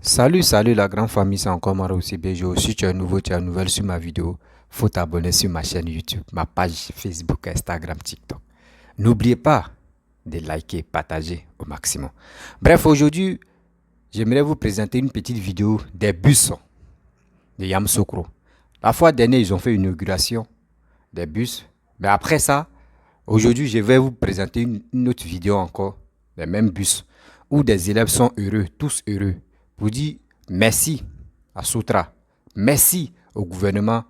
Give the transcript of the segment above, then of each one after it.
Salut la grande famille, c'est encore Maro Béjo. Si tu es nouveau, tu es nouvelle sur ma vidéo, faut t'abonner sur ma chaîne YouTube, ma page Facebook, Instagram, TikTok. N'oubliez pas de liker, partager au maximum. Bref, aujourd'hui, j'aimerais vous présenter une petite vidéo des bus de Yamoussoukro. La fois dernière, ils ont fait une inauguration des bus. Mais après ça, aujourd'hui, je vais vous présenter une autre vidéo encore, des mêmes bus, où des élèves sont heureux, tous heureux, pour dire merci à Soutra, merci au gouvernement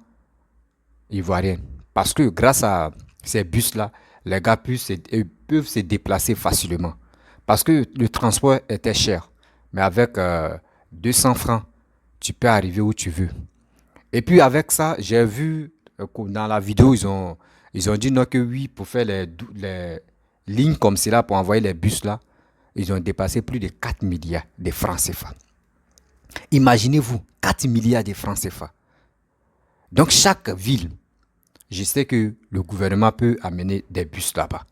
ivoirien. Parce que grâce à ces bus-là, les gars peuvent se déplacer facilement. Parce que le transport était cher. Mais avec 200 francs, tu peux arriver où tu veux. Et puis avec ça, j'ai vu dans la vidéo, ils ont dit non que oui, pour faire les lignes comme cela, pour envoyer les bus là, ils ont dépassé plus de 4 milliards de francs CFA. Imaginez-vous, 4 milliards de francs CFA. Donc chaque ville, je sais que le gouvernement peut amener des bus là-bas.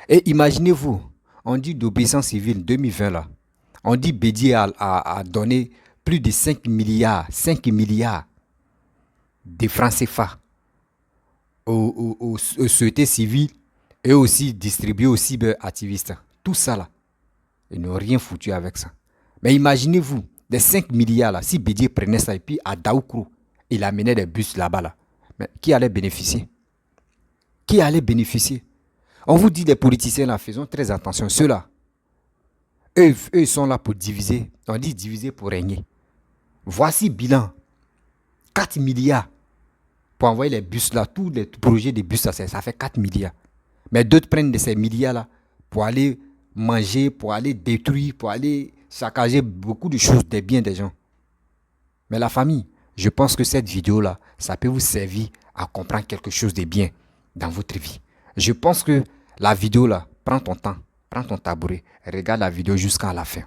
Et imaginez-vous, on dit d'obéissance civile 2020 là, on dit Bédié a donné plus de 5 milliards de francs CFA aux sociétés civiles et aussi distribués aux cyberactivistes. Tout ça là, ils n'ont rien foutu avec ça. Mais imaginez-vous, des 5 milliards là, si Bédié prenait ça et puis à Daoukro, il amenait des bus là-bas là, mais qui allait bénéficier? Qui allait bénéficier? On vous dit des politiciens là, faisons très attention. Ceux-là, eux, ils sont là pour diviser. On dit diviser pour régner. Voici bilan. 4 milliards pour envoyer les bus là, tous les projets de bus là, ça fait 4 milliards. Mais d'autres prennent de ces milliards là pour aller manger, pour aller détruire, pour aller saccager beaucoup de choses, des biens des gens. Mais la famille, je pense que cette vidéo là, ça peut vous servir à comprendre quelque chose de bien dans votre vie. Je pense que la vidéo là, prends ton temps, prends ton tabouret, regarde la vidéo jusqu'à la fin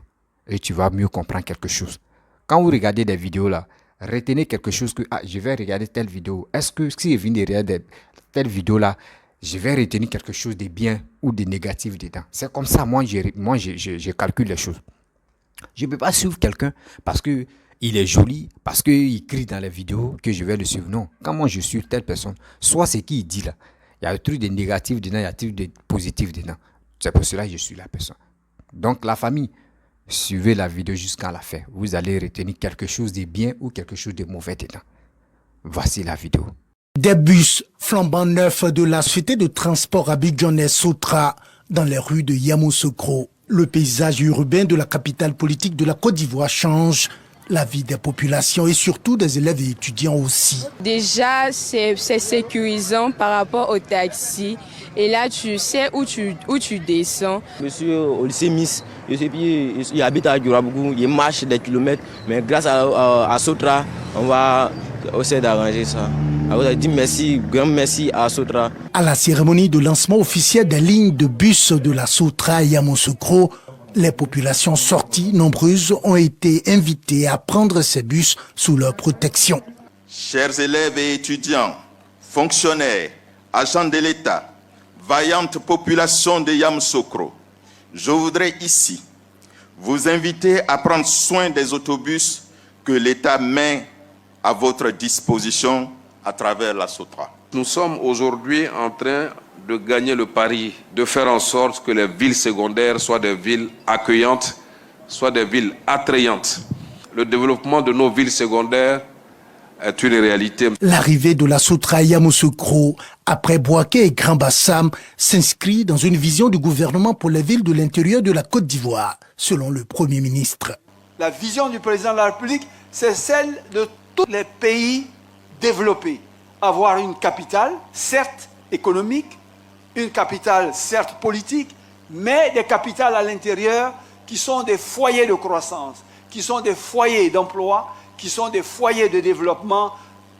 et tu vas mieux comprendre quelque chose. Quand vous regardez des vidéos là, retenez quelque chose que je vais regarder telle vidéo. Est-ce que si je viens de regarder telle vidéo là, je vais retenir quelque chose de bien ou de négatif dedans. C'est comme ça, moi je calcule les choses. Je ne peux pas suivre quelqu'un parce qu'il est joli, parce qu'il crie dans les vidéos que je vais le suivre. Non, quand moi je suis telle personne, soit ce qu'il dit là, il y a un truc de négatif dedans, il y a un truc de positif dedans. C'est pour cela que je suis la personne. Donc la famille, suivez la vidéo jusqu'à la fin. Vous allez retenir quelque chose de bien ou quelque chose de mauvais dedans. Voici la vidéo. Des bus flambant neufs de la société de transport abidjanais Soutra dans les rues de Yamoussoukro. Le paysage urbain de la capitale politique de la Côte d'Ivoire change. La vie des populations et surtout des élèves et étudiants aussi. Déjà, c'est sécurisant par rapport au taxi. Et là, tu sais où tu descends. Je suis au lycée Miss. Il habite à Djourabougou. Il marche des kilomètres. Mais grâce à Soutra, on va essayer d'arranger ça. Alors, je dis merci, grand merci à Soutra. À la cérémonie de lancement officiel des lignes de bus de la Soutra à Yamoussoukro, les populations sorties nombreuses ont été invitées à prendre ces bus sous leur protection. Chers élèves et étudiants, fonctionnaires, agents de l'État, vaillante population de Yamoussoukro, je voudrais ici vous inviter à prendre soin des autobus que l'État met à votre disposition à travers la Soutra. Nous sommes aujourd'hui en train de gagner le pari, de faire en sorte que les villes secondaires soient des villes accueillantes, soient des villes attrayantes. Le développement de nos villes secondaires est une réalité. L'arrivée de la Soutra à Yamoussoukro, après Bouaké et Grand Bassam, s'inscrit dans une vision du gouvernement pour les villes de l'intérieur de la Côte d'Ivoire, selon le Premier ministre. La vision du président de la République, c'est celle de tous les pays développés. Avoir une capitale, certes économique, une capitale certes politique, mais des capitales à l'intérieur qui sont des foyers de croissance, qui sont des foyers d'emploi, qui sont des foyers de développement,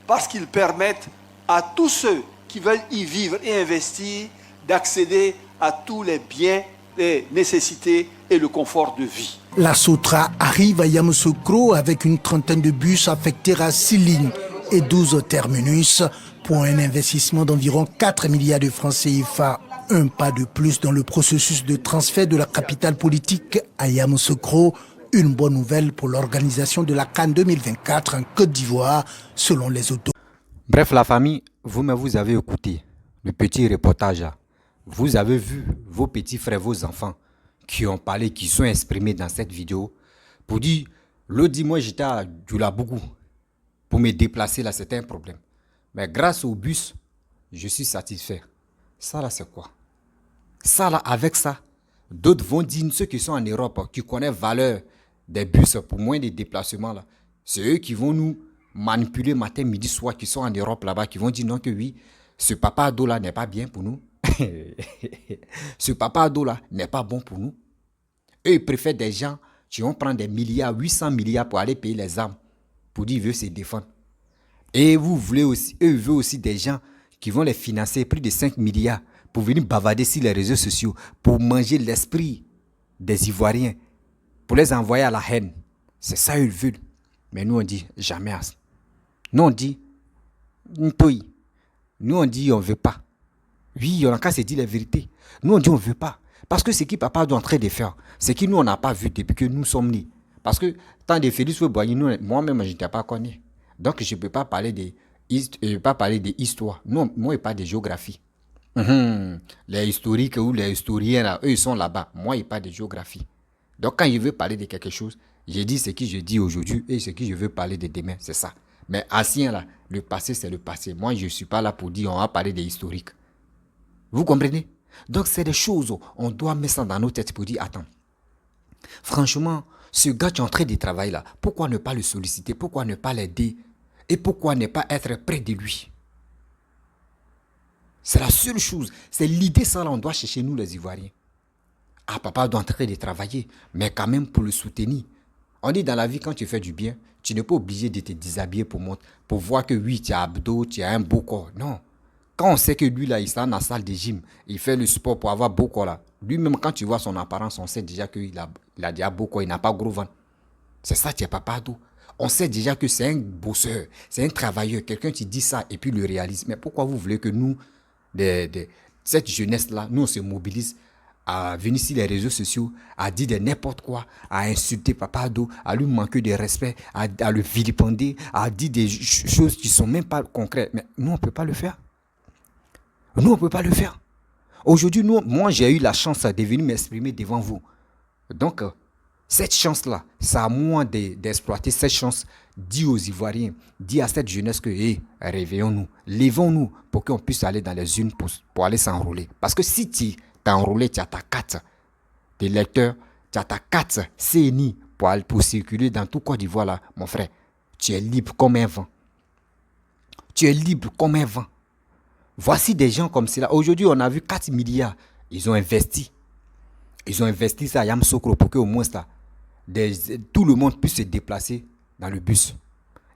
parce qu'ils permettent à tous ceux qui veulent y vivre et investir d'accéder à tous les biens, les nécessités et le confort de vie. La Soutra arrive à Yamoussoukro avec une trentaine de bus affectés à 6 lignes et 12 terminus pour un investissement d'environ 4 milliards de francs CFA. Un pas de plus dans le processus de transfert de la capitale politique à Yamoussoukro Une bonne nouvelle pour l'organisation de la CAN 2024 en Côte d'Ivoire, selon les autorités. Bref, la famille, vous avez écouté le petit reportage là. Vous avez vu vos petits frères, vos enfants qui ont parlé, qui sont exprimés dans cette vidéo pour dire, l'autre dit, moi j'étais à Djoulabougou pour me déplacer là, c'était un problème. Mais grâce au bus, je suis satisfait. Ça là, c'est quoi? Ça là, avec ça, d'autres vont dire, ceux qui sont en Europe, qui connaissent la valeur des bus pour moins de déplacements là, c'est eux qui vont nous manipuler matin, midi, soir, qui sont en Europe là-bas, qui vont dire non que oui, ce papa ado là n'est pas bien pour nous. Ce papa ado là n'est pas bon pour nous. Eux, ils préfèrent des gens qui vont prendre des milliards, 800 milliards pour aller payer les armes, pour dire qu'ils veulent se défendre. Et vous voulez aussi, eux veulent aussi des gens qui vont les financer plus de 5 milliards pour venir bavarder sur les réseaux sociaux, pour manger l'esprit des Ivoiriens, pour les envoyer à la haine. C'est ça qu'ils veulent. Mais nous on dit jamais à ça. Nous on dit, nous on dit on ne veut pas. Oui, on a qu'à se dire la vérité. Nous on dit on ne veut pas. Parce que ce qui papa doit en train de faire, c'est que nous on n'a pas vu depuis que nous sommes nés. Parce que tant de Félix Boigny, moi-même je n'étais pas connu. Donc je ne peux pas parler d'histoire. Non, moi je parle de géographie. Les historiques ou les historiens là, eux ils sont là-bas. Moi je parle de géographie. Donc quand je veux parler de quelque chose, je dis ce que je dis aujourd'hui et ce que je veux parler de demain, c'est ça. Mais ancien là, le passé c'est le passé. Moi je ne suis pas là pour dire on va parler des historiques. Vous comprenez? Donc c'est des choses, on doit mettre ça dans nos têtes pour dire attends, franchement, ce gars qui est en train de travailler là, pourquoi ne pas le solliciter? Pourquoi ne pas l'aider? Et pourquoi ne pas être près de lui? C'est la seule chose. C'est l'idée ça là, on doit chercher nous les Ivoiriens. Ah, papa doit en train de travailler, mais quand même pour le soutenir. On dit dans la vie, quand tu fais du bien, tu n'es pas obligé de te déshabiller pour voir que oui, tu as abdos, tu as un beau corps. Non. Quand on sait que lui là, il est dans la salle de gym, il fait le sport pour avoir beau corps là. Lui-même, quand tu vois son apparence, on sait déjà qu'il a déjà beau corps, il n'a pas gros ventre. C'est ça, tu es papa ado. On sait déjà que c'est un bosseur, c'est un travailleur. Quelqu'un qui dit ça et puis le réalise. Mais pourquoi vous voulez que nous, cette jeunesse-là, nous on se mobilise à venir sur les réseaux sociaux, à dire de n'importe quoi, à insulter papa ado, à lui manquer de respect, à le vilipender, à dire des choses qui ne sont même pas concrètes. Mais nous, on ne peut pas le faire. Nous, on ne peut pas le faire. Aujourd'hui, moi, j'ai eu la chance de venir m'exprimer devant vous. Donc, cette chance-là, c'est à moi d'exploiter cette chance. Dis aux Ivoiriens, dis à cette jeunesse que, réveillons-nous, levons-nous pour qu'on puisse aller dans les unes pour aller s'enrôler. Parce que si tu t'es enrôlé, tu as ta carte de lecteur, tu as ta carte CNI pour circuler dans tout Côte d'Ivoire, là, mon frère, tu es libre comme un vent. Tu es libre comme un vent. Voici des gens comme cela. Aujourd'hui, on a vu 4 milliards. Ils ont investi. Ils ont investi ça à Yamoussoukro pour qu'au moins ça, tout le monde puisse se déplacer dans le bus.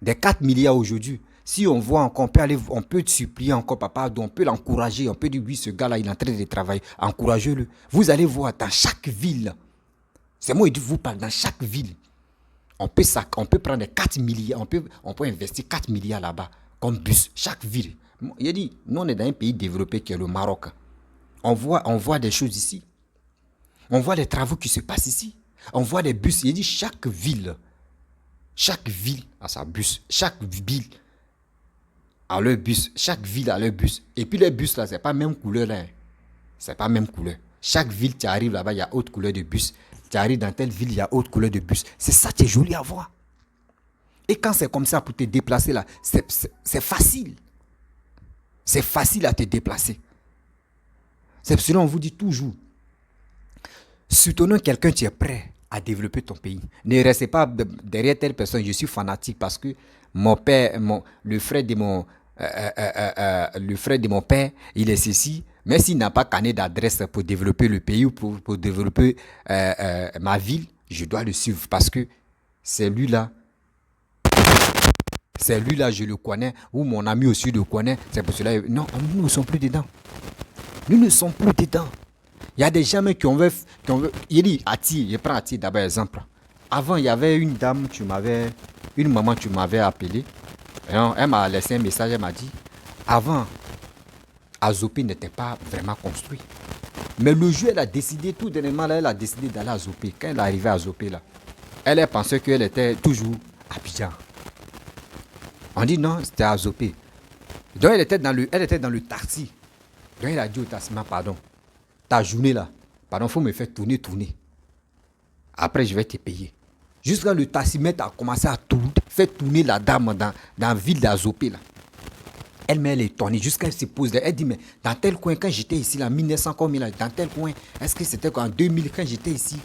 Des 4 milliards aujourd'hui, si on voit encore, on peut supplier encore papa, on peut l'encourager, on peut dire oui, ce gars-là, il est en train de travailler. Encouragez-le. Vous allez voir dans chaque ville. C'est moi qui vous parle, dans chaque ville. On peut prendre 4 milliards, on peut investir 4 milliards là-bas comme bus, chaque ville. Il a dit, nous on est dans un pays développé qui est le Maroc. On voit des choses ici. On voit les travaux qui se passent ici. On voit les bus. Il a dit, chaque ville a sa bus. Chaque ville a leur bus. Chaque ville a leur bus. Et puis les bus là, c'est pas même couleur là. C'est pas même couleur. Chaque ville, tu arrives là-bas, il y a autre couleur de bus. Tu arrives dans telle ville, il y a autre couleur de bus. C'est ça qui est joli à voir. Et quand c'est comme ça pour te déplacer là, c'est facile. C'est facile à te déplacer. C'est pour cela qu'on vous dit toujours, soutenons quelqu'un qui est prêt à développer ton pays. Ne restez pas derrière telle personne. Je suis fanatique parce que mon père, le frère de mon père, il est ceci. Mais s'il n'a pas carnet d'adresse pour développer le pays ou pour développer ma ville, je dois le suivre parce que c'est lui-là, je le connais, ou mon ami aussi le connaît. C'est pour cela, non, nous ne sommes plus dedans. Nous ne sommes plus dedans. Il y a des gens qui ont il dit, Ati, je prends Ati d'abord exemple. Avant, il y avait une maman qui m'avait appelé. Elle m'a laissé un message, elle m'a dit, avant, Azopé n'était pas vraiment construit. Mais le jour, elle a décidé, tout dernièrement, elle a décidé d'aller à Azopé. Quand elle est arrivée à Azopé, là, Elle pensait qu'elle était toujours à Abidjan. On dit non, c'était à Zopé. Donc elle était dans le taxi. Donc elle a dit au taximan, pardon, ta journée là, pardon, il faut me faire tourner. Après, je vais te payer. Jusqu'à le taximètre a commencé à faire tourner la dame dans la ville d'Azopé là. Elle est étonnée jusqu'à ce qu'elle se pose. Elle dit, mais dans tel coin, quand j'étais ici, là, en 1900, comme là, dans tel coin, est-ce que c'était en 2000 quand j'étais ici?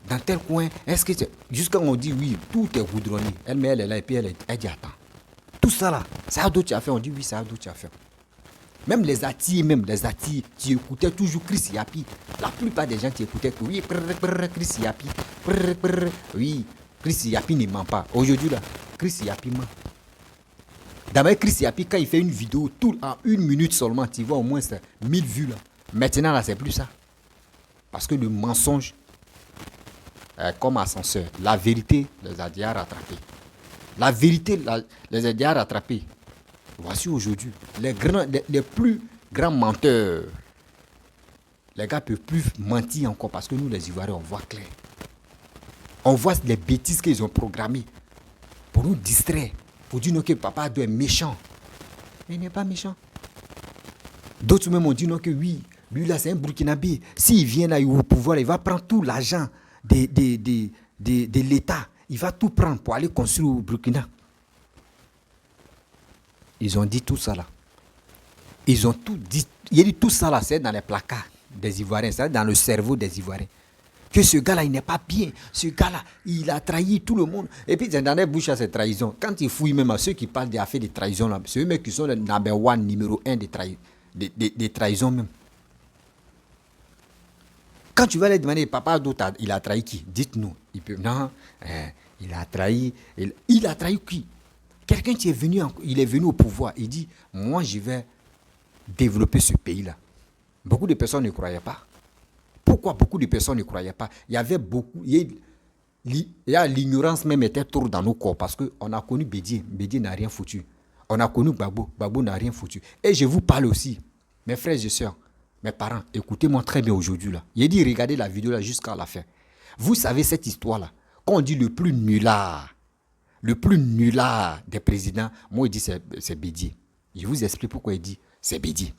Dans tel coin, est-ce que c'est... Jusqu'à on dit, oui, tout est goudronné. Elle est là et puis elle dit, attends. Tout ça là, ça a d'autres affaires. On dit, oui, ça a d'autres affaires. Même les Atis, tu écoutais toujours Chris Yapi. La plupart des gens qui écoutaient, oui, Chris Yapi. Oui, Chris Yapi ne ment pas. Aujourd'hui là, Chris Yapi ment. D'abord, Chris Yapi, quand il fait une vidéo, tout en 1 minute seulement, tu vois au moins 1000 vues là. Maintenant là, c'est plus ça. Parce que le mensonge est comme ascenseur. La vérité les a déjà rattrapés. La vérité les a déjà rattrapés. Voici aujourd'hui, les plus grands menteurs. Les gars ne peuvent plus mentir encore parce que nous, les Ivoiriens, on voit clair. On voit les bêtises qu'ils ont programmées pour nous distraire, pour dire que papa doit être méchant. Mais il n'est pas méchant. D'autres même ont dit non que oui, lui là c'est un Burkinabé. S'il vient là au pouvoir, il va prendre tout l'argent de l'État. Il va tout prendre pour aller construire au Burkina. Ils ont dit tout ça là. Ils ont tout dit. Il a dit tout ça là, c'est dans les placards des Ivoiriens, c'est dans le cerveau des Ivoiriens. Que ce gars-là, il n'est pas bien. Ce gars-là, il a trahi tout le monde. Et puis, dans les bouches à ces trahisons, quand ils fouillent même à ceux qui parlent des affaires de trahison, là, c'est eux qui sont le number one, numéro 1 des trahisons même. Quand tu vas leur demander, papa, d'autres, il a trahi qui? Dites-nous. Non, il a trahi. Il a trahi qui? Quelqu'un qui est venu, il est venu au pouvoir. Il dit, moi, je vais développer ce pays-là. Beaucoup de personnes ne croyaient pas. Pourquoi beaucoup de personnes ne croyaient pas? Il y avait beaucoup, l'ignorance même était trop dans nos corps parce qu'on a connu Bédié. Bédié n'a rien foutu. On a connu Gbagbo. Gbagbo n'a rien foutu. Et je vous parle aussi, mes frères et sœurs, mes parents, écoutez-moi très bien aujourd'hui là. Il a dit, regardez la vidéo là jusqu'à la fin. Vous savez cette histoire-là, quand on dit le plus nulard des présidents, moi il dit c'est Bédié. Je vous explique pourquoi il dit c'est Bédié.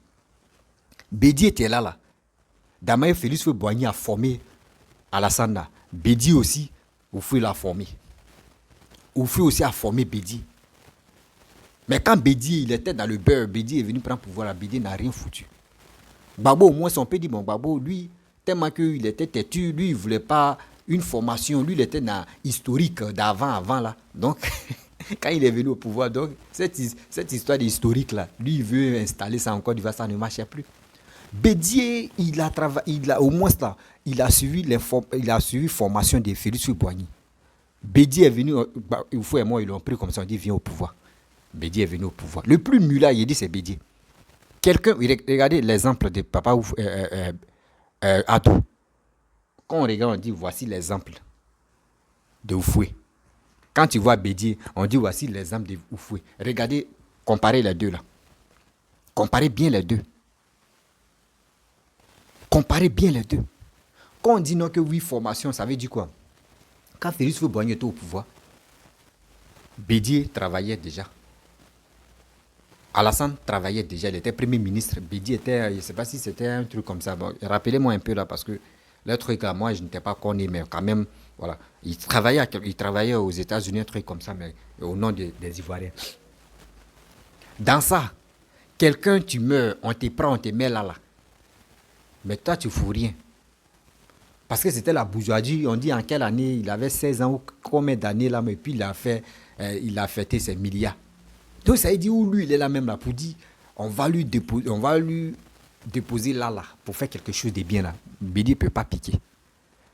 Bédié était là. Damaye Félix Houphouët-Boigny a formé Alassane. Bédié aussi, Houphouët l'a formé. Houphouët aussi a formé Bédié. Mais quand Bédié, il était dans le beurre, Bédié est venu prendre pouvoir, Bédié n'a rien foutu. Gbagbo, au moins, son père dit, bon, Gbagbo, lui, tellement qu'il était têtu, lui, il ne voulait pas une formation, lui, il était dans l'historique avant, là. Donc, quand il est venu au pouvoir, donc, cette histoire d'historique, là, lui, il veut installer ça encore, ça ne marchait plus. Bédié, il a au moins là, il a suivi formation de Félix Houphouët-Boigny. Bédié est venu, Oufou et moi, ils l'ont pris comme ça, on dit viens au pouvoir. Bédié est venu au pouvoir. Le plus nul là, il dit c'est Bédié. Regardez l'exemple de papa Adou. Quand on regarde, on dit voici l'exemple de Houphouët. Quand tu vois Bédié, on dit voici l'exemple de Houphouët. Regardez, comparez les deux là. Comparez bien les deux. Comparez bien les deux. Quand on dit non que oui, formation, ça veut dire quoi? Quand Félix Houphouët-Boigny était au pouvoir, Bédié travaillait déjà. Alassane travaillait déjà, il était premier ministre. Bédié était, je ne sais pas si c'était un truc comme ça. Bon, rappelez-moi un peu là, parce que le truc là, moi, je n'étais pas connu, mais quand même, voilà. Il travaillait aux États-Unis, un truc comme ça, mais au nom des Ivoiriens. Dans ça, quelqu'un, tu meurs, on te prend, on te met là. Mais toi, tu ne fous rien. Parce que c'était la bourgeoisie. On dit en quelle année, il avait 16 ans ou combien d'années là, mais puis il a fêté ses milliards. Donc ça veut dire où lui, il est là même là pour dire, on va lui déposer là pour faire quelque chose de bien là. Bédié ne peut pas piquer.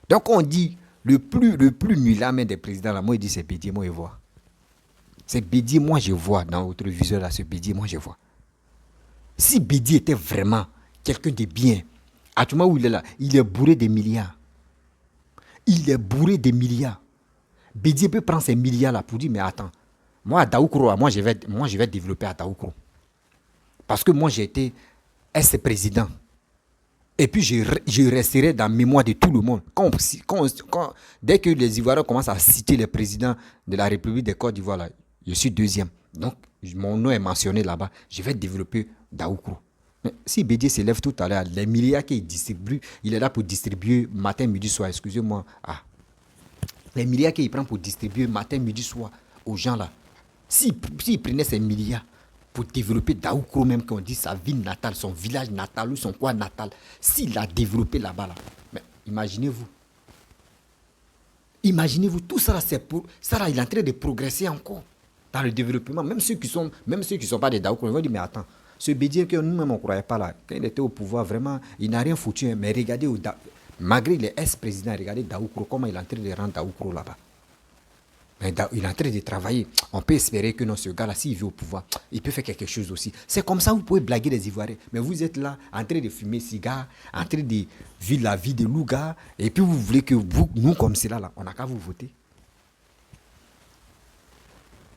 Donc on dit, le plus nul là même des présidents là, moi il dit c'est Bédié, moi je vois. C'est Bédié, moi je vois dans votre visuel là, c'est Bédié, moi je vois. Si Bédié était vraiment quelqu'un de bien, à tout moment où il est là, il est bourré de milliards. Il est bourré de milliards. Bédié peut prendre ces milliards là pour dire, mais attends, moi à Daoukro, moi je vais développer à Daoukro. Parce que moi j'ai été ex-président Et puis, je resterai dans la mémoire de tout le monde. Dès que les Ivoiriens commencent à citer le président de la République de Côte d'Ivoire, là, je suis deuxième. Donc, mon nom est mentionné là-bas. Je vais développer Daoukro. Mais si Bédié se lève tout à l'heure, les milliards qu'il distribue, il est là pour distribuer matin, midi, soir. Excusez-moi. Les milliards qu'il prend pour distribuer matin, midi, soir aux gens là. S'il prenait ces milliards pour développer Daoukro, même qu'on dit sa ville natale, son village natal ou son coin natal, s'il l'a développé là-bas, là, mais imaginez-vous. Imaginez-vous, tout ça, ça là, il est en train de progresser encore dans le développement. Même ceux qui sont pas des Daoukro, ils vont dire, mais attends, ce Bédié que nous-mêmes on ne croyait pas là, quand il était au pouvoir, vraiment, il n'a rien foutu. Mais regardez, malgré les ex-présidents, regardez Daoukro, comment il est en train de rendre Daoukro là-bas. Mais il est en train de travailler. On peut espérer que non, ce gars-là, s'il vit au pouvoir, il peut faire quelque chose aussi. C'est comme ça que vous pouvez blaguer les Ivoiriens. Mais vous êtes là, en train de fumer cigare, en train de vivre la vie de loup-gars, et puis vous voulez que nous, comme cela, là, on n'a qu'à vous voter.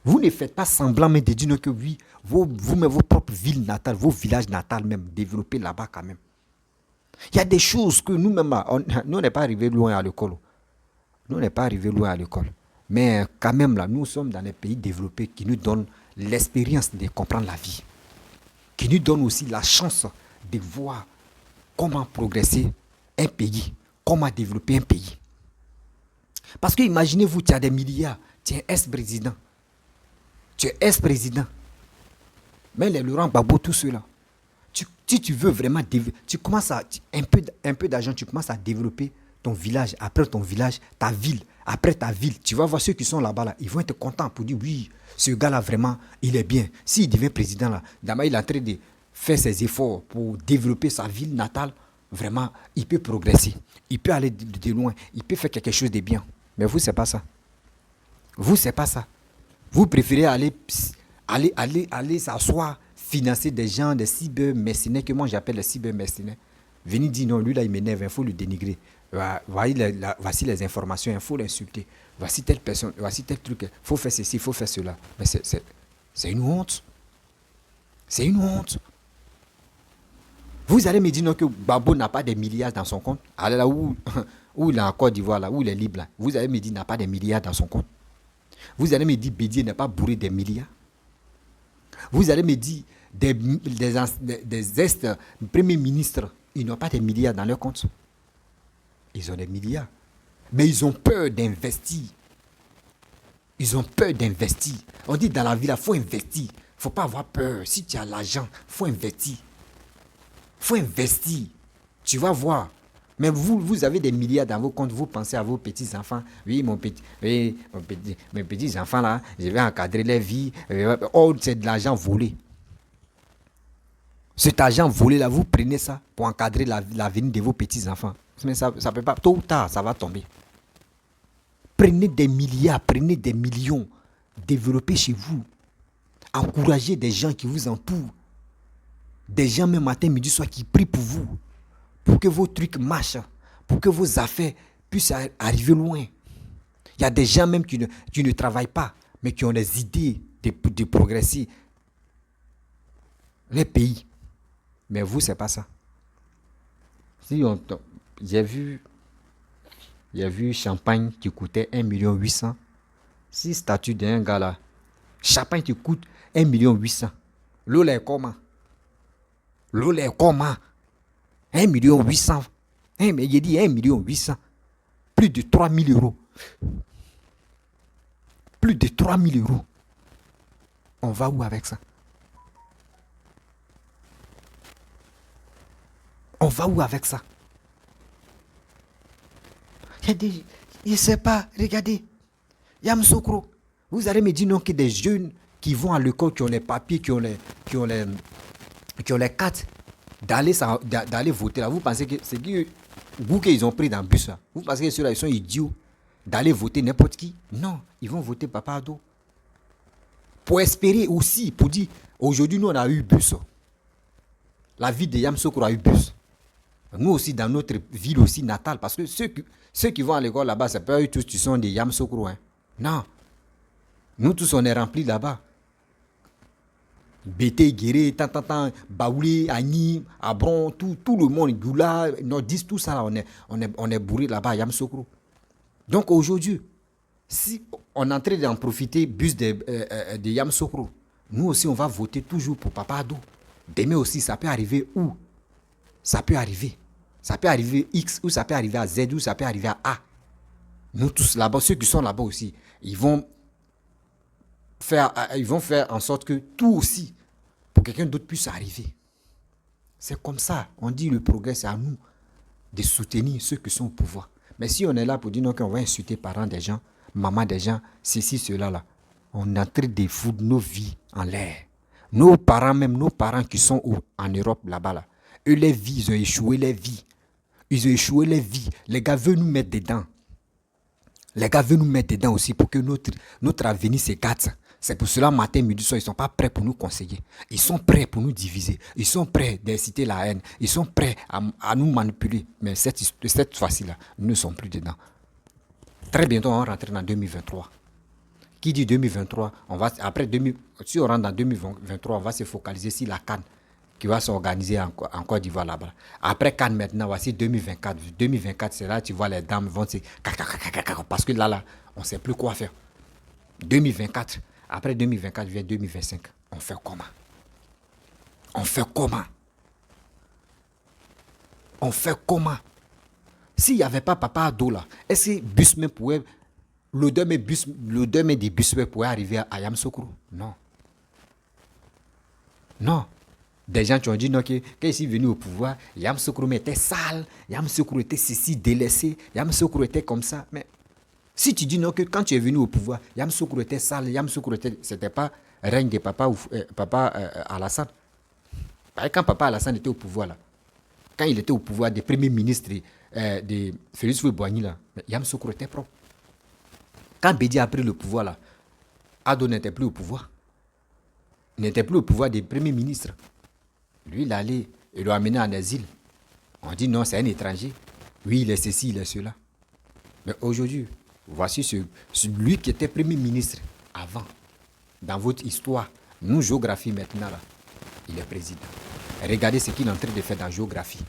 Vous ne faites pas semblant mais de dire que oui, vous-même, vos propres villes natales, vos villages natals même, développez là-bas quand même. Il y a des choses que nous-mêmes, nous on n'est pas arrivés loin à l'école. Nous on n'est pas arrivés loin à l'école. Mais quand même, là, nous sommes dans des pays développés qui nous donnent l'expérience de comprendre la vie. Qui nous donnent aussi la chance de voir comment progresser un pays, comment développer un pays. Parce que imaginez-vous, tu as des milliards, tu es ex-président. Tu es ex-président. Mais les Laurent Gbagbo, tout cela. Si tu veux vraiment, tu commences à, un peu d'argent, tu commences à développer ton village, après ton village, ta ville, après ta ville. Tu vas voir ceux qui sont là-bas, là, ils vont être contents pour dire oui, ce gars-là vraiment, il est bien. S'il devient président, là, d'abord il est en train de faire ses efforts pour développer sa ville natale, vraiment, il peut progresser. Il peut aller de loin, il peut faire quelque chose de bien. Mais vous, c'est pas ça. Vous, c'est pas ça. Vous préférez aller s'asseoir, financer des gens, des cyber-mercenaires, que moi j'appelle les cyber-mercenaires. Venez dire non, lui là il m'énerve, il faut le dénigrer. Voici les informations, il faut l'insulter. Voici telle personne, voici tel truc. Il faut faire ceci, il faut faire cela. Mais c'est une honte. C'est une honte. Vous allez me dire non, que Gbagbo n'a pas des milliards dans son compte. Allez là où il est en Côte d'Ivoire, là, où il est libre. Là. Vous allez me dire qu'il n'a pas des milliards dans son compte. Vous allez me dire Bédié n'est pas bourré des milliards. Vous allez me dire des ex-premiers ministres, ils n'ont pas des milliards dans leur compte. Ils ont des milliards. Mais ils ont peur d'investir. Ils ont peur d'investir. On dit dans la vie, il faut investir. Il ne faut pas avoir peur. Si tu as l'argent, il faut investir. Il faut investir. Tu vas voir. Mais vous avez des milliards dans vos comptes, vous pensez à vos petits-enfants. Oui, mes petits-enfants là, je vais encadrer leur vie. Oh, c'est de l'argent volé. Cet argent volé là, vous prenez ça pour encadrer l'avenir de vos petits-enfants. Mais ça ne peut pas, tôt ou tard, ça va tomber. Prenez des milliards, prenez des millions, développez chez vous. Encouragez des gens qui vous entourent. Des gens, même matin, midi, soir, qui prient pour vous. Pour que vos trucs marchent, pour que vos affaires puissent arriver loin. Il y a des gens même qui ne travaillent pas, mais qui ont des idées de progresser les pays. Mais vous, c'est pas ça. J'ai vu champagne qui coûtait 1,8 million. Si statut d'un gars là, champagne qui coûte 1,8 million. L'eau est comment? L'eau est comment? 1,8 million. Mais il dit 1,8 million. Plus de 3 000 euros. Plus de 3 000 euros. On va où avec ça? On va où avec ça? Je ne sais pas, regardez. Yamoussoukro. Vous allez me dire non que des jeunes qui vont à l'école, qui ont les papiers, qui ont les cartes, d'aller voter là. Vous pensez que c'est que vous qu'ils ont pris dans le bus là? Vous pensez que ceux-là ils sont idiots d'aller voter n'importe qui? Non, ils vont voter papa ado. Pour espérer aussi, pour dire aujourd'hui nous on a eu bus. La ville de Yamoussoukro a eu bus. Nous aussi dans notre ville aussi natale, parce que ceux qui vont à l'école là-bas, c'est pas eux tous qui sont des Yamoussoukro. Hein. Non. Nous tous on est remplis là-bas. Bété, Guéré, Baoulé, Agni, Abron, tout le monde, Goula, Nordis, tout ça, là, on est bourré là-bas à Yamoussoukro. Donc aujourd'hui, si on est en train d'en profiter, bus de Yamoussoukro, nous aussi, on va voter toujours pour Papa Ado. Demain aussi, ça peut arriver où? Ça peut arriver. Ça peut arriver X, ou ça peut arriver à Z, ou ça peut arriver à A. Nous tous là-bas, ceux qui sont là-bas aussi, ils vont faire en sorte que tout aussi, pour quelqu'un d'autre puisse arriver. C'est comme ça. On dit le progrès, c'est à nous de soutenir ceux qui sont au pouvoir. Mais si on est là pour dire non, qu'on va insulter parents des gens, maman des gens, ceci, cela là, on est en train de foutre nos vies en l'air. Nos parents, même nos parents qui sont en Europe là-bas, là, eux, les vies, ils ont échoué les vies. Ils ont échoué les vies. Les gars veulent nous mettre dedans. Les gars veulent nous mettre dedans aussi pour que notre avenir se gâte. C'est pour cela, matin, midi, soir, ils ne sont pas prêts pour nous conseiller. Ils sont prêts pour nous diviser. Ils sont prêts d'inciter la haine. Ils sont prêts à nous manipuler. Mais cette fois-ci-là, nous ne sommes plus dedans. Très bientôt, on va rentrer dans 2023. Qui dit 2023, si on rentre dans 2023, on va se focaliser sur la CAN qui va s'organiser en Côte d'Ivoire là-bas. Après CAN maintenant, voici 2024. 2024, c'est là, tu vois, les dames vont se... Parce que là, on ne sait plus quoi faire. 2024. Après 2024 vient 2025. On fait comment? On fait comment? On fait comment? S'il n'y avait pas Papa Ado là, est-ce que Busme pourrait... L'odeur des Busme pourrait arriver à Yamoussoukro? Non. Non. Des gens qui ont dit non, que quand ils sont venus au pouvoir, Yamoussoukro était sale, Yamoussoukro était ceci, délaissé, Yamoussoukro était comme ça. Mais si tu dis non, que quand tu es venu au pouvoir, Yamoussoukro était sale, Yamoussoukro c'était pas règne de papa Alassane. Quand Papa Alassane était au pouvoir, là, quand il était au pouvoir des premiers ministres de Félix Houphouët-Boigny, là, Yamoussoukro était propre. Quand Bédi a pris le pouvoir, là, Ado n'était plus au pouvoir. Il n'était plus au pouvoir des premiers ministres. Lui, il allait, il l'a amené en exil. On dit non, c'est un étranger. Oui, il est ceci, il est cela. Mais aujourd'hui, voici celui qui était premier ministre avant. Dans votre histoire, nous, géographie maintenant, là, il est président. Regardez ce qu'il est en train de faire dans la géographie.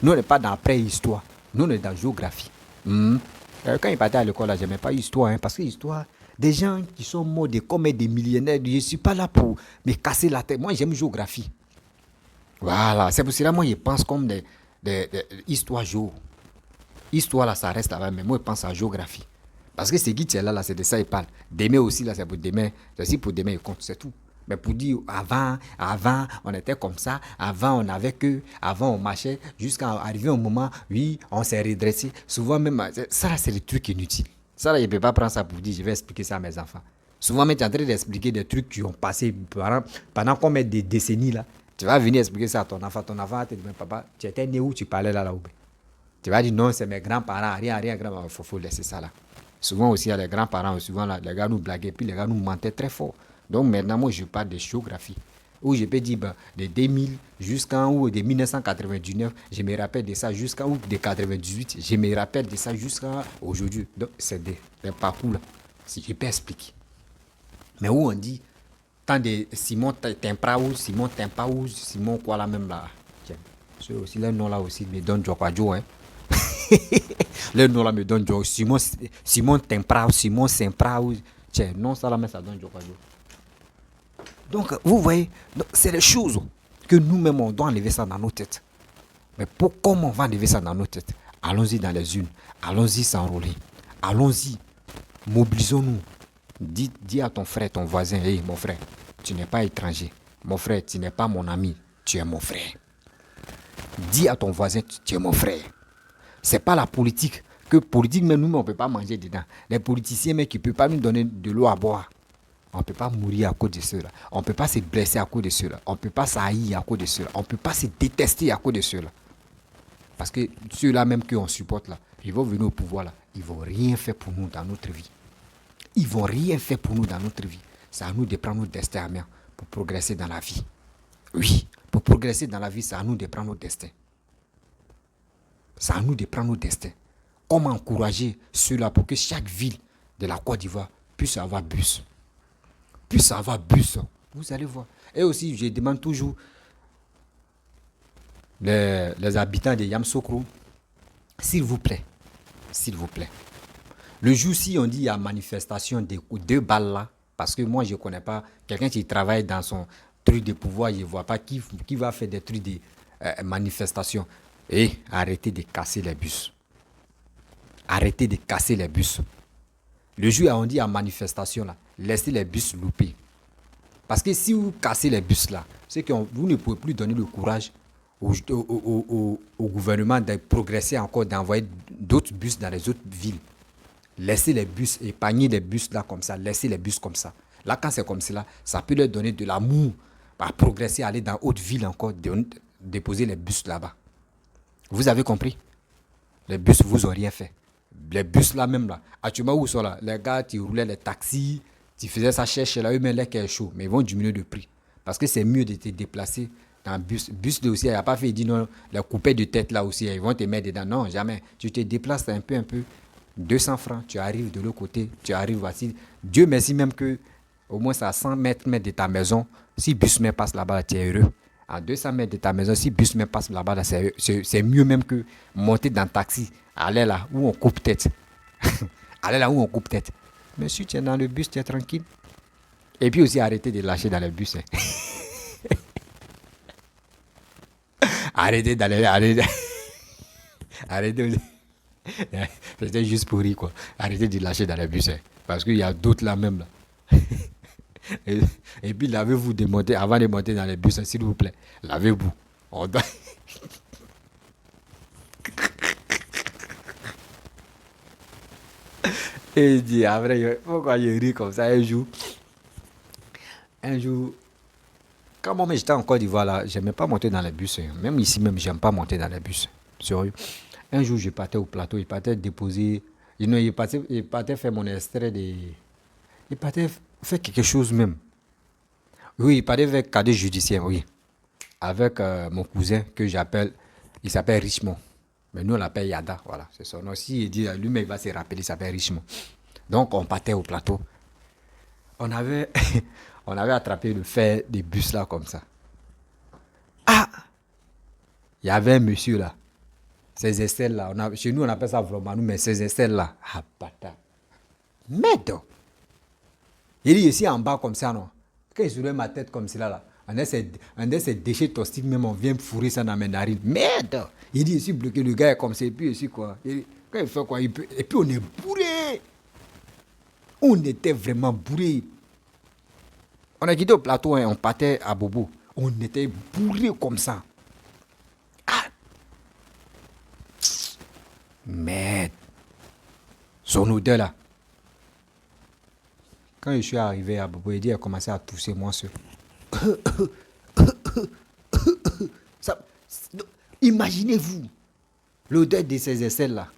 Nous, on n'est pas dans la préhistoire. Nous, on est dans la géographie. Quand il partait à l'école, là, je n'aimais pas l'histoire. Parce que l'histoire, des gens qui sont morts comme des millionnaires, je ne suis pas là pour me casser la tête. Moi, j'aime géographie. Voilà, c'est pour cela que moi, je pense comme des histoires géo. Histoire, là, ça reste là-bas, mais moi, je pense à géographie. Parce que ce qui est là, c'est de ça qu'il parle. Demain aussi, là, c'est pour demain. C'est aussi pour demain, il compte, c'est tout. Mais pour dire, avant, on était comme ça. Avant, on avait que. Avant, on marchait. Jusqu'à arriver au moment, oui, on s'est redressé. Souvent, même, ça, là, c'est des trucs inutiles. Ça, là, je ne peux pas prendre ça pour dire, je vais expliquer ça à mes enfants. Souvent, même, tu es en train d'expliquer des trucs qui ont passé pendant combien de décennies, là. Tu vas venir expliquer ça à ton enfant. Ton enfant va te dire, papa, tu étais né où tu parlais là, là-haut. Tu vas dire, non, c'est mes grands-parents. Rien, grand-parents. Il faut laisser ça là. Souvent aussi, il y a les grands-parents. Souvent, là, les gars nous blaguaient, puis les gars nous mentaient très fort. Donc maintenant, moi, je parle de géographie. Où je peux dire, de 2000 jusqu'en août de 1999, je me rappelle de ça jusqu'en août de 98, je me rappelle de ça jusqu'à aujourd'hui. Donc, c'est des parcours là. Si je peux expliquer. Mais où on dit, tant de Simon Tempaouz, Simon quoi là même là. Tiens, ceux aussi, les noms là aussi me donnent Djokwadjo, hein. Les noms là me donnent Djokwadjo. Simon Tempaouz, Simon Sempraouz. Tiens, non, ça là, mais ça donne Djokwadjo. Donc, vous voyez, c'est les choses que nous-mêmes, on doit enlever ça dans nos têtes. Mais comment on va enlever ça dans nos têtes? Allons-y dans les unes. Allons-y s'enrôler. Allons-y. Mobilisons-nous. Dis à ton frère, ton voisin, hey, mon frère, tu n'es pas étranger. Mon frère, tu n'es pas mon ami. Tu es mon frère. Dis à ton voisin, tu es mon frère. Ce n'est pas la politique. Que politique, mais nous, on ne peut pas manger dedans. Les politiciens, mais qui ne peuvent pas nous donner de l'eau à boire. On ne peut pas mourir à cause de cela. On ne peut pas se blesser à cause de cela. On ne peut pas s'haïr à cause de cela. On ne peut pas se détester à cause de cela. Parce que ceux-là même qu'on supporte là, ils vont venir au pouvoir là, ils ne vont rien faire pour nous dans notre vie. Ils ne vont rien faire pour nous dans notre vie. C'est à nous de prendre notre destin à main pour progresser dans la vie. Oui, pour progresser dans la vie, c'est à nous de prendre notre destin. C'est à nous de prendre notre destin. Comment encourager ceux-là pour que chaque ville de la Côte d'Ivoire puisse avoir bus, Puis ça va bus. Vous allez voir. Et aussi, je demande toujours les habitants de Yamoussoukro, s'il vous plaît, le jour-ci, on dit il y a manifestation des coups de balles là, parce que moi, je ne connais pas quelqu'un qui travaille dans son truc de pouvoir, je ne vois pas qui va faire des trucs de manifestation. Et arrêtez de casser les bus. Arrêtez de casser les bus. Le jour où on dit à manifestation, là, laissez les bus louper. Parce que si vous cassez les bus là, c'est que vous ne pouvez plus donner le courage au gouvernement de progresser encore, d'envoyer d'autres bus dans les autres villes. Laissez les bus, épargnez les bus là comme ça, laissez les bus comme ça. Là, quand c'est comme cela, ça peut leur donner de l'amour pour progresser, aller dans d'autres villes encore, déposer les bus là-bas. Vous avez compris? Les bus vous ont rien fait. Les bus là même là, actuellement où sont là, les gars qui roulaient les taxis, qui faisaient ça chercher là, eux-mêmes là qui est chaud, mais ils vont diminuer le prix. Parce que c'est mieux de te déplacer dans un bus. Bus de aussi, il n'y a pas fait, il dit non, les coupés de tête là aussi, ils vont te mettre dedans. Non, jamais. Tu te déplaces un peu. 200 francs, tu arrives de l'autre côté, tu arrives voici. Dieu merci même que au moins à 100 mètres de ta maison, si bus même passe là-bas, tu es heureux. À 200 mètres de ta maison, si bus même passe là-bas, c'est mieux même que monter dans le taxi, aller là où on coupe tête. Aller là où on coupe tête. Mais si tu es dans le bus, tu es tranquille. Et puis aussi arrêtez de lâcher dans le bus. Arrêtez d'aller. Arrêtez. C'était juste pour rire quoi. Arrêtez de lâcher dans les bus. Parce qu'il y a d'autres là même là. Et puis lavez-vous avant de monter dans les bus, s'il vous plaît. Lavez-vous. On doit... Et il dit après, pourquoi je ris comme ça un jour, quand moi j'étais en Côte d'Ivoire là, j'aimais pas monter dans les bus. Même ici même, j'aime pas monter dans les bus. Sérieux. Un jour, je partais au plateau, il partait déposer, il partait faire mon extrait de... Il partait faire quelque chose même. Oui, il partait faire cadet judiciaire, oui. Avec mon cousin que j'appelle, il s'appelle Richemont. Mais nous, on l'appelle Yada, voilà, c'est son nom. Si il dit, lui-même, il va se rappeler, il s'appelle Richemont. Donc, on partait au plateau. On avait attrapé le fer des bus là, comme ça. Ah! Il y avait un monsieur là. Ces aisselles là, chez nous on appelle ça vraiment, mais ces aisselles là, ah bâtard. Merde. Il dit ici en bas comme ça, non. Quand il soulève ma tête comme cela là, on a ces déchets toxiques même, on vient fourrer ça dans mes narines. Merde. Il dit ici bloqué, le gars est comme ça, et puis ici quoi. Quand il fait quoi, et puis on est bourré. On était vraiment bourré. On a quitté au plateau, hein, on partait à Bobo. On était bourré comme ça. Merde. Son odeur là. Quand je suis arrivé à Bobo, il a commencé à tousser moi seul. Imaginez-vous l'odeur de ces aisselles là.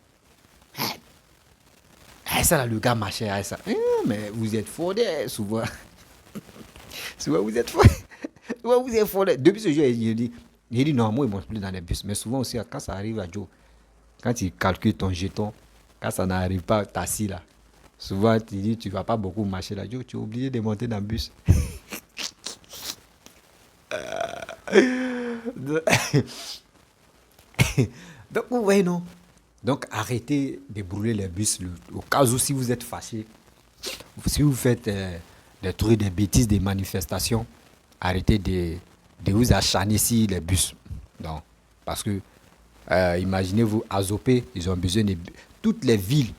Ça là, le gars marchait. Ça. Mais vous êtes fort souvent. Souvent vous êtes fort. Souvent vous êtes fort. Depuis ce jour, il dit non, moi il ne monte plus dans les bus. Mais souvent aussi, quand ça arrive à Joe, quand tu calcules ton jeton, quand ça n'arrive pas, t'assis là. Souvent, tu dis, tu ne vas pas beaucoup marcher là. Tu es obligé de monter dans le bus. Donc, vous voyez, non? Donc, arrêtez de brûler les bus. Au cas où, si vous êtes fâché, si vous faites des trucs, des bêtises, des manifestations, arrêtez de vous acharner sur les bus. Donc, parce que imaginez-vous, à Zopé, ils ont besoin de... Toutes les villes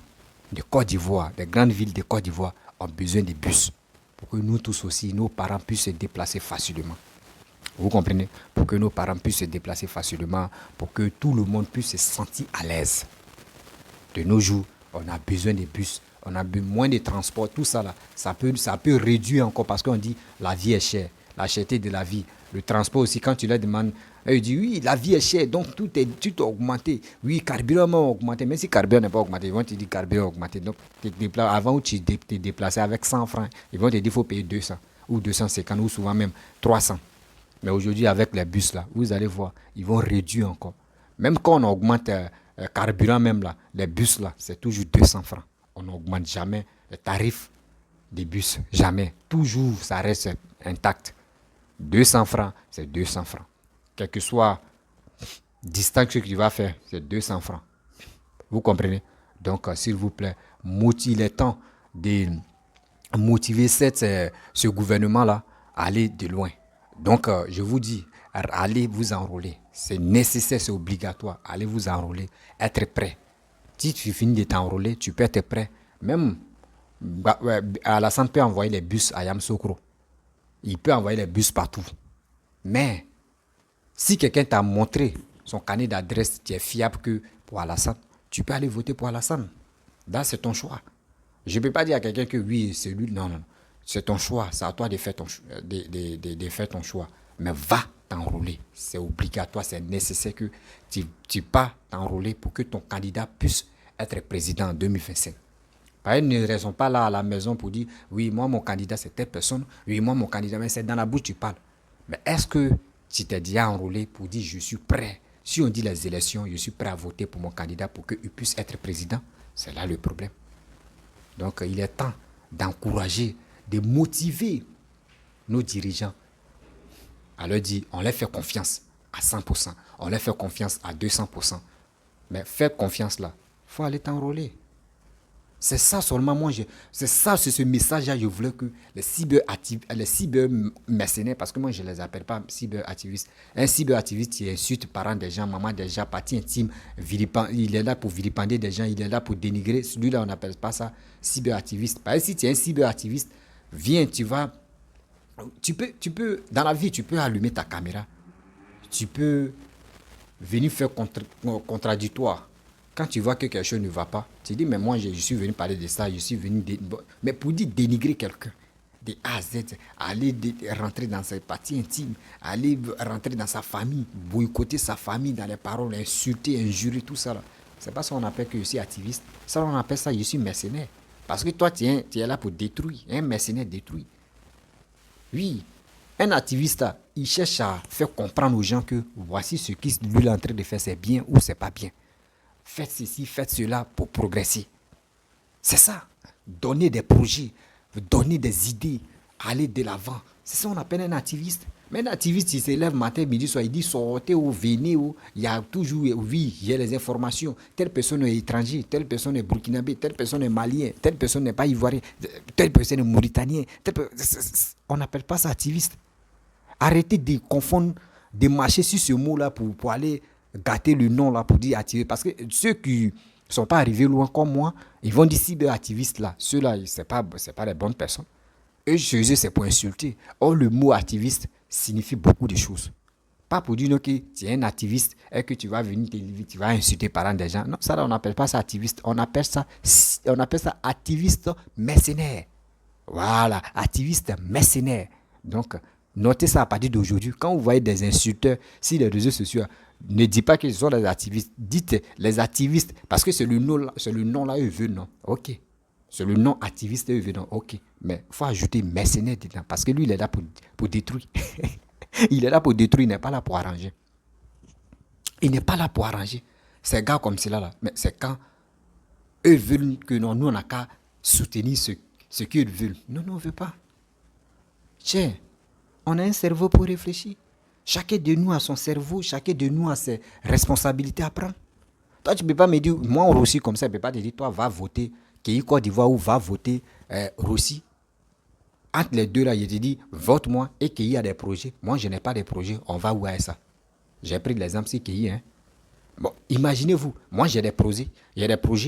de Côte d'Ivoire, les grandes villes de Côte d'Ivoire ont besoin de bus. Pour que nous tous aussi, nos parents puissent se déplacer facilement. Vous comprenez? Pour que nos parents puissent se déplacer facilement, pour que tout le monde puisse se sentir à l'aise. De nos jours, on a besoin de bus, on a moins de transport, tout ça là, ça peut réduire encore parce qu'on dit la vie est chère, la cherté de la vie. Le transport aussi, quand tu leur demandes, ils disent oui, la vie est chère, donc tout a augmenté. Oui, carburant a augmenté, mais si le carburant n'est pas augmenté, ils vont te dire carburant a augmenté. Donc, avant où tu te déplaçais avec 100 francs, ils vont te dire qu'il faut payer 200 ou 250 ou souvent même 300. Mais aujourd'hui, avec les bus là, vous allez voir, ils vont réduire encore. Même quand on augmente le carburant même là, les bus là, c'est toujours 200 francs. On n'augmente jamais le tarif des bus. Jamais. Toujours, ça reste intact. 200 francs, c'est 200 francs. Quel que soit distance que tu vas faire, c'est 200 francs. Vous comprenez? Donc, s'il vous plaît, il est temps de motiver ce gouvernement-là à aller de loin. Donc, je vous dis, allez vous enrôler. C'est nécessaire, c'est obligatoire. Allez vous enrôler, être prêt. Si tu finis de t'enrôler, tu peux être prêt. Même Alassane peut envoyer les bus à Yamoussoukro. Il peut envoyer les bus partout. Mais, si quelqu'un t'a montré son carnet d'adresse qui est fiable que pour Alassane, tu peux aller voter pour Alassane. Là, c'est ton choix. Je ne peux pas dire à quelqu'un que oui, c'est lui. Non, non. C'est ton choix. C'est à toi de faire ton choix. Mais va t'enrôler. C'est obligatoire, c'est nécessaire que tu pas t'enrôler pour que ton candidat puisse être président en 2025. Ne restons pas là à la maison pour dire oui, moi, mon candidat, c'est telle personne. Oui, moi, mon candidat, mais c'est dans la bouche tu parles. Mais est-ce que tu t'es déjà enrôlé pour dire je suis prêt? Si on dit les élections, je suis prêt à voter pour mon candidat pour qu'il puisse être président. C'est là le problème. Donc, il est temps d'encourager, de motiver nos dirigeants à leur dire, on leur fait confiance à 100%, on leur fait confiance à 200%. Mais faire confiance là, il faut aller t'enrôler. C'est ça seulement, c'est ce message-là que je voulais que les cyber-mercenaires, parce que moi je ne les appelle pas cyber-activistes. Un cyber-activiste qui insulte parents des gens, maman des gens, partie intime, il est là pour vilipender des gens, il est là pour dénigrer. Celui-là, on n'appelle pas ça cyber-activiste. Parce que si tu es un cyber-activiste, viens, tu peux, dans la vie, tu peux allumer ta caméra. Tu peux venir faire contradictoire. Quand tu vois que quelque chose ne va pas, tu dis, mais moi, je suis venu parler de ça, je suis venu... Mais pour dire dénigrer quelqu'un, de A à Z, aller rentrer dans ses parties intimes, aller rentrer dans sa famille, boycotter sa famille dans les paroles, insulter, injurer, tout ça, là. C'est pas ça qu'on appelle que je suis activiste. Ça, on appelle ça, je suis mercenaire. Parce que toi, tu es là pour détruire. Un mercenaire détruit. Oui, un activiste, il cherche à faire comprendre aux gens que voici ce qu'il est en train de faire, c'est bien ou c'est pas bien. Faites ceci, faites cela pour progresser. C'est ça. Donner des projets, donner des idées, aller de l'avant. C'est ça qu'on appelle un activiste. Mais un activiste, il se lève matin, midi, soir, il dit sortez ou venez ou il y a toujours, oui, il y a les informations. Telle personne est étranger, telle personne est burkinabé, telle personne est malien, telle personne n'est pas ivoirien, telle personne est mauritanien. On n'appelle pas ça activiste. Arrêtez de confondre, de marcher sur ce mot-là pour aller gâter le nom là pour dire activiste. Parce que ceux qui ne sont pas arrivés loin comme moi, ils vont dire cyber-activistes là. Ceux-là, ce n'est pas les bonnes personnes. Eux, chez eux, c'est pour insulter. Or, le mot activiste signifie beaucoup de choses. Pas pour dire que tu es un activiste et que tu vas venir tu vas insulter parents des gens. Non, ça là, on n'appelle pas ça activiste. On appelle ça activiste mercenaire. Voilà, activiste mercenaire. Donc, notez ça à partir d'aujourd'hui. Quand vous voyez des insulteurs sur les réseaux sociaux, ne dites pas que ce sont les activistes. Dites les activistes. Parce que c'est le nom là, eux veulent, non. Ok. C'est le nom activiste, eux veulent, non. Ok. Mais il faut ajouter mercenaire dedans. Parce que lui, il est là pour détruire. Il est là pour détruire, il n'est pas là pour arranger. Il n'est pas là pour arranger. Ces gars comme cela, là. Mais c'est quand eux veulent que nous, on n'a qu'à soutenir ce qu'ils veulent. Non, on ne veut pas. Tiens, on a un cerveau pour réfléchir. Chacun de nous a son cerveau, chacun de nous a ses responsabilités à prendre. Toi, tu ne peux pas me dire, moi, Rossi, comme ça, je ne peux pas te dire, toi, va voter Kéhi Côte d'Ivoire ou va voter Rossi. Entre les deux, là, je te dis, vote-moi et Kéhi a des projets. Moi, je n'ai pas de projets, on va où à ça. J'ai pris l'exemple sur Kéhi. Hein. Bon, imaginez-vous, moi, j'ai des projets,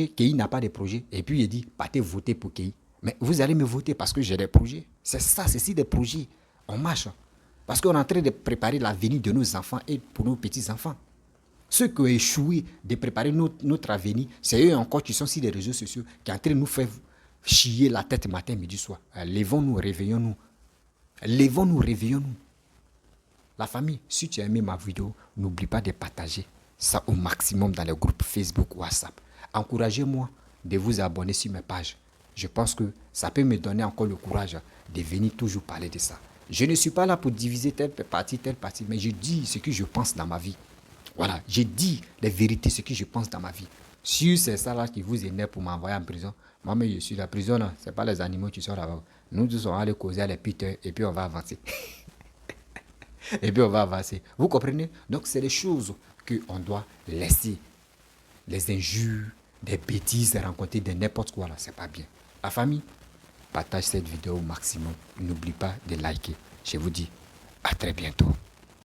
Kéhi n'a pas de projets. Et puis, il dit, partez voter pour Kéhi. Mais vous allez me voter parce que j'ai des projets. C'est ça, c'est si des projets. On marche. Parce qu'on est en train de préparer l'avenir de nos enfants et pour nos petits-enfants. Ceux qui ont échoué de préparer notre avenir, c'est eux encore qui sont sur les réseaux sociaux, qui sont en train de nous faire chier la tête matin, midi, soir. Lèvons-nous, réveillons-nous. Lèvons-nous, réveillons-nous. La famille, si tu as aimé ma vidéo, n'oublie pas de partager ça au maximum dans les groupes Facebook, WhatsApp. Encouragez-moi de vous abonner sur mes pages. Je pense que ça peut me donner encore le courage de venir toujours parler de ça. Je ne suis pas là pour diviser telle partie, mais je dis ce que je pense dans ma vie. Voilà, je dis les vérités, ce que je pense dans ma vie. Si c'est ça là qui vous énerve pour m'envoyer en prison, moi, mais je suis la prison là, c'est pas les animaux qui sont là-bas. Nous tous on va aller causer à les piteurs et puis on va avancer. Et puis on va avancer. Vous comprenez? Donc c'est des choses qu'on doit laisser. Les injures, des bêtises, rencontrer de n'importe quoi là, c'est pas bien. La famille, partage cette vidéo au maximum. N'oublie pas de liker. Je vous dis à très bientôt.